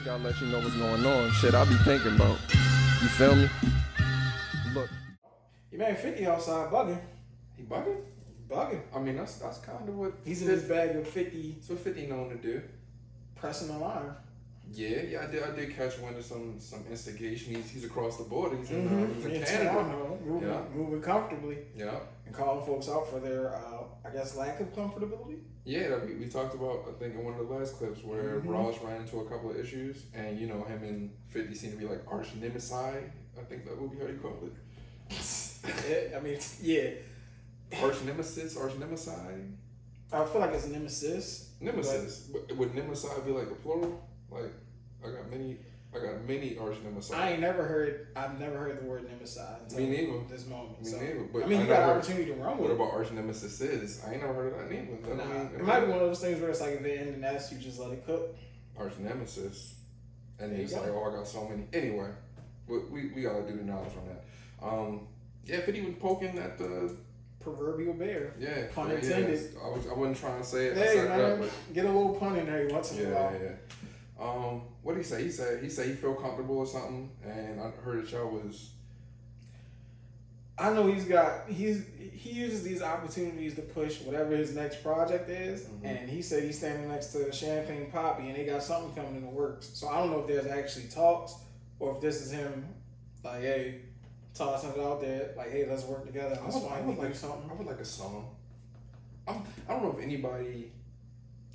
Gotta let you know what's going on. Shit, I be thinking about. You feel me? Look. Your man 50 outside bugging. He bugging? Bugging. I mean, that's kind of what He's in his bag of 50. That's what 50 known to do. Pressing the line. Yeah, I did catch wind of some instigation. He's across the border. He's in, he's in Canada. Moving comfortably. Yeah. And calling folks out for their, I guess, lack of comfortability. Yeah, we talked about, I think, in one of the last clips where Raj ran into a couple of issues, and him and 50 seem to be like arch nemesis. I think that would be how you call it. Arch nemesis. I feel like it's nemesis. Nemesis. But would nemesis be like the plural? Like, I got many arch nemesis. I've never heard the word nemesis until Me neither. this moment. Me neither. But I mean, you got an opportunity to run with what it. about arch nemesis is? I ain't never heard of that neither. It might be one of those things where it's like if they end in S, you just let it cook. Arch nemesis. And then it's like, oh, I got so many. Anyway, we gotta do the knowledge on that. 50 was poking at the proverbial bear. Yeah. Pun intended. Yeah. I wasn't trying to say it. Hey, man, get a little pun in there once in a while. Yeah. What did he say? He said he felt comfortable or something, and I heard that y'all was. I know he uses these opportunities to push whatever his next project is, and he said he's standing next to Champagne Poppy, and they got something coming in the works. So I don't know if there's actually talks, or if this is him, like, hey, tossing it out there, like, hey, let's work together. I would like something. I would like a song. I don't know if anybody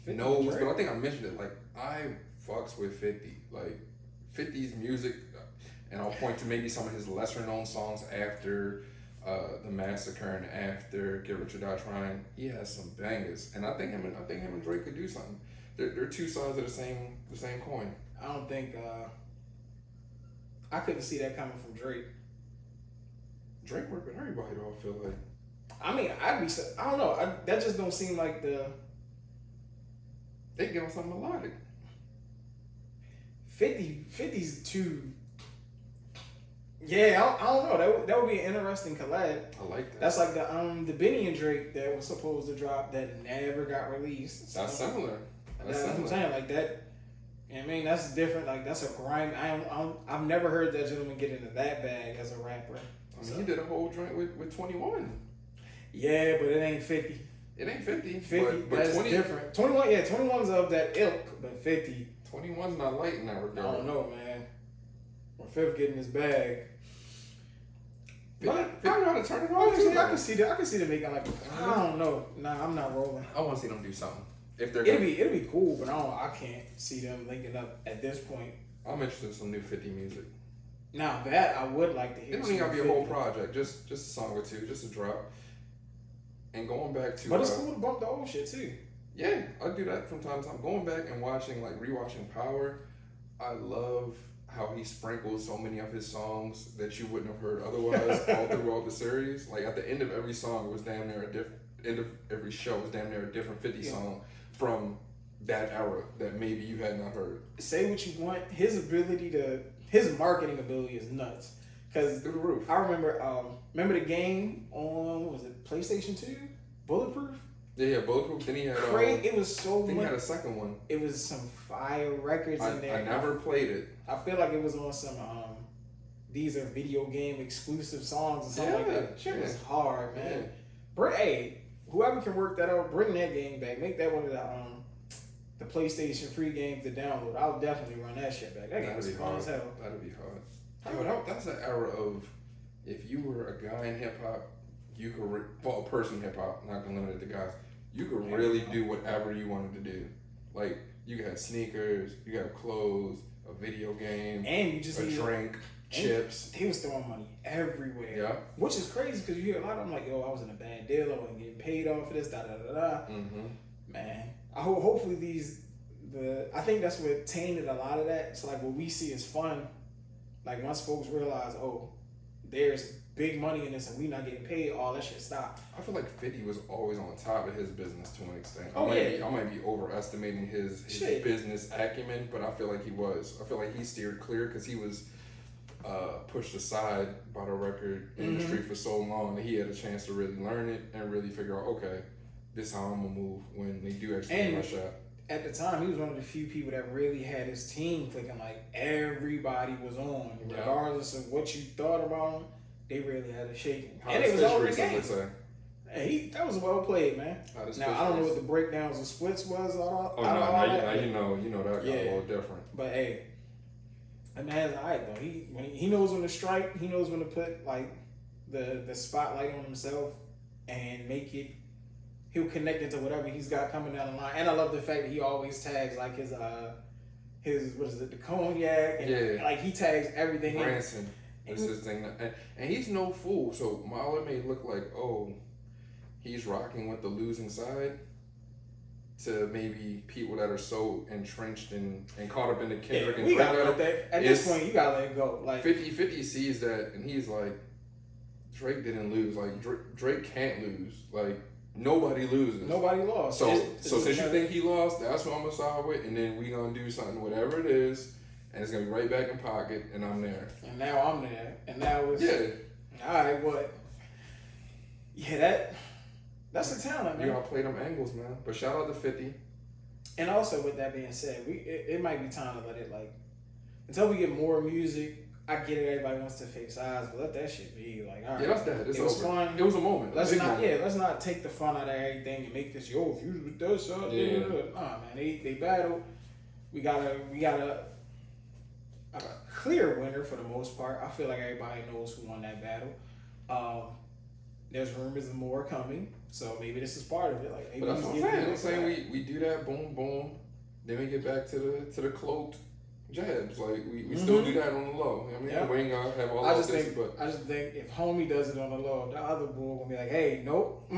knows, but I think I mentioned it. Like, I fucks with 50. Like, 50's music, and I'll point to maybe some of his lesser known songs after The Massacre and after Get Rich or Die Trying. He has some bangers, and I think him and Drake could do something. They're two sides of the same coin. I don't think I couldn't see that coming from Drake. Drake work with everybody though, I feel like. I mean, I don't know. That just don't seem like the. They give him something melodic. 50's too. Yeah, I don't know. That would be an interesting collab. I like that. That's like the Benny and Drake that was supposed to drop that never got released. So that's similar. That's what I'm saying. Like that. I mean, that's different. Like that's a grime. I've never heard that gentleman get into that bag as a rapper. I mean, he did a whole joint with 21. Yeah, but it ain't 50. It ain't 50. 50, but that's 20, different. 21, 21's of that ilk, but 50. 21's not light in that regard. I don't know, man. When Fifth get in his bag. But I don't know how to turn it on. I can see them making like, I don't know. Nah, I'm not rolling. I want to see them do something. If they're it'll be cool, but I can't see them linking up at this point. I'm interested in some new 50 music. Now that I would like to hear. It don't even gotta be a whole project, just a song or two, just a drop. And going back to. But it's cool to bump the old shit too. Yeah, I do that from time to time. Going back and rewatching Power, I love how he sprinkles so many of his songs that you wouldn't have heard otherwise all throughout the series. Like at the end of every song, it was damn near end of every show was damn near a different 50 song from that era that maybe you had not heard. Say what you want. His marketing ability is nuts. Cause through the roof. I remember the game on, was it PlayStation 2? Bulletproof? Yeah, Bulletproof. Then he had it was so then he had a second one. It was some fire records in there. I never played it. I feel like it was on some these are video game exclusive songs or something like that. Shit was hard, man. Yeah. Hey, whoever can work that out, bring that game back. Make that one of the PlayStation free games to download. I'll definitely run that shit back. That game was fun as hell. That'd be hard. That's an era of, if you were a guy in hip hop, you could, a person in hip hop, not gonna limit it to guys, you could really do whatever you wanted to do. Like, you could have sneakers, you could have clothes, a video game, and you just a drink, chips. He was throwing money everywhere. Yeah. Which is crazy because you hear a lot of them like, yo, I was in a bad deal, I wasn't getting paid off for this, da da da da. Man, hopefully I think that's what tainted a lot of that. So like what we see is fun. Like once folks realize, oh, there's big money in this and we not getting paid, all that shit stop. I feel like 50 was always on top of his business to an extent. I might be overestimating his business acumen, but I feel like he was. I feel like he steered clear because he was pushed aside by the record industry for so long that he had a chance to really learn it and really figure out, okay, this is how I'm gonna move when they do actually get my shot. at the time, he was one of the few people that really had his team clicking. Like, everybody was on. Regardless of what you thought about him, they really had it shaking. And it was all in the game. That was well played, man. Now, I don't know what the breakdowns of splits was. Now you know that got a little different. But, hey, that man's all right, though. He knows when to strike. He knows when to put, like, the spotlight on himself and make it. He'll connect it to whatever he's got coming down the line. And I love the fact that he always tags, like, his what is it, the cognac? And, like, he tags everything Branson. It's his thing. And he's no fool. So Mahler may look like, oh, he's rocking with the losing side to maybe people that are so entrenched and caught up in the Kendrick and Drake battle. At this point, you gotta let it go. Like 50 sees that and he's like, Drake didn't lose. Like Drake can't lose. Like nobody loses. Nobody lost. So since you think he lost, that's what I'm gonna side with, and then we gonna do something, whatever it is, and it's gonna be right back in pocket, and I'm there. And now I'm there, and now it's all right. What? Yeah, that's a talent, man. You gotta play them angles, man. But shout out to 50. And also, with that being said, it might be time to let it, like, until we get more music. I get it. Everybody wants to fake sides, but let that shit be. Like, all right, that's that. It's it was over. fun. It was a moment. Let's not take the fun out of everything and make this if you with this. Nah, man, they battled. We got a clear winner for the most part. I feel like everybody knows who won that battle. There's rumors of more coming, so maybe this is part of it. Like, maybe but that's what I'm saying. We do that, boom, boom. Then we get back to the cloaked jabs. Like we still do that on the low. I mean, we ain't gonna have all I this. I just think if homie does it on the low, the other bull gonna be like, hey, nope,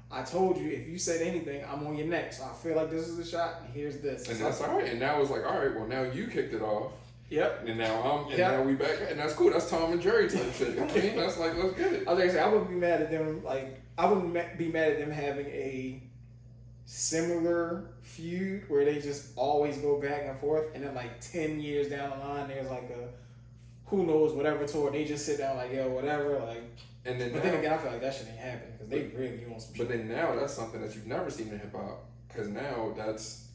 I told you if you said anything, I'm on your neck. So I feel like this is a shot. And here's this. And that's all right. And now it's like, all right, well now you kicked it off. Yep. And now now we back, and that's cool. That's Tom and Jerry type shit. Okay, that's like, let's get it. I was gonna say I wouldn't be mad at them. Like I wouldn't be mad at them having a similar feud where they just always go back and forth, and then like 10 years down the line, there's like a who knows whatever tour. They just sit down like whatever. Like, and then but then again, I feel like that shit ain't happening because they really on some shit. But then now that's something that you've never seen in hip hop, because now that's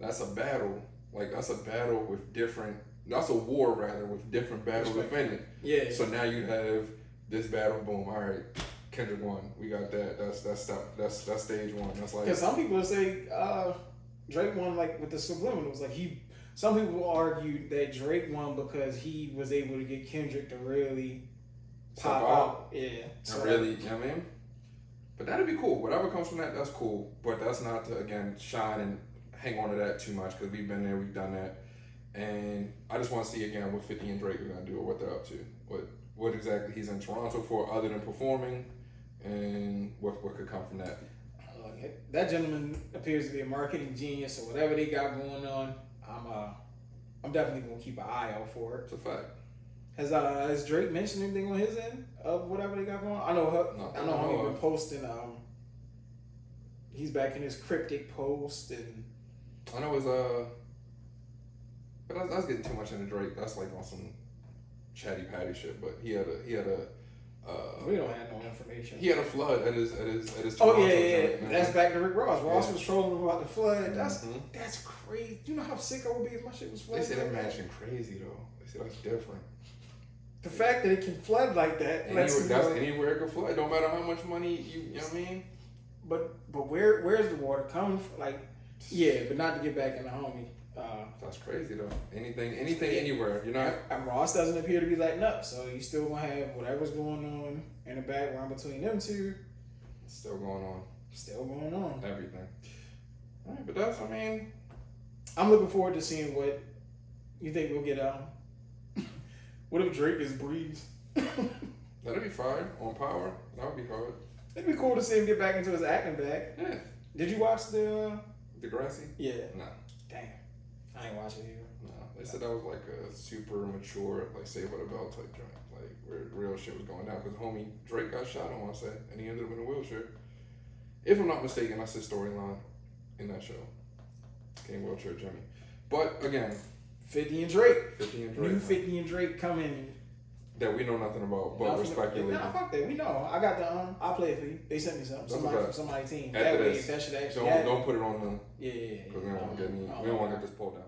a battle. Like that's a battle with different. That's a war rather with different battles within it. Yeah. So now you have this battle. Boom. All right. Kendrick won. We got that. That's stage one. That's like. Because some people say Drake won like with the subliminals. Like some people argue that Drake won because he was able to get Kendrick to really pop out. Yeah. So really, you know what I mean? But that'd be cool. Whatever comes from that, that's cool. But that's not to again shine and hang on to that too much because we've been there, we've done that. And I just want to see again what 50 and Drake are going to do or what they're up to. What exactly he's in Toronto for other than performing and what could come from that. That gentleman appears to be a marketing genius, so whatever they got going on, I'm definitely going to keep an eye out for it. It's a fact. Has Drake mentioned anything on his end of whatever they got going on? I know he's been posting, he's back in his cryptic post and... I know his, but I was getting too much into Drake. That's like on some chatty patty shit. But he had a. We don't have no information. He had a flood at his. Oh yeah. That's back to Rick Ross. Ross was trolling about the flood. That's crazy. You know how sick I would be if my shit was flooded. They say that matching crazy though. They say that's different. The fact that it can flood like that. Anywhere it can flood. Don't matter how much money you know what I mean. But where's the water coming from? Like but not to get back in the homie. That's crazy though. Anything, anywhere. You're not. And Ross doesn't appear to be letting up, so you still gonna have whatever's going on in the background between them two. It's still going on. Everything. All right, but that's. I mean, I'm looking forward to seeing what you think we'll get out. What if Drake is Breeze? That'd be fire on Power. That would be hard. It'd be cool to see him get back into his acting bag. Yeah. Did you watch the Degrassi? Yeah. No. Damn. I ain't watching it either. No. They said that was like a super mature, like Saved by the Bell type joint. Like where real shit was going down. Because homie Drake got shot on one set and he ended up in a wheelchair. If I'm not mistaken, that's his storyline in that show. King Wheelchair Jimmy. But again, 50 and Drake. New 50 and Drake coming that we know nothing about, but Nah, we're speculating. Nah, fuck that. We know. I got the I'll play it for you. They sent me something. Somebody okay. from somebody's team. After That way, this, if that should actually don't put it on the. Yeah. Because we don't want to get this pulled down.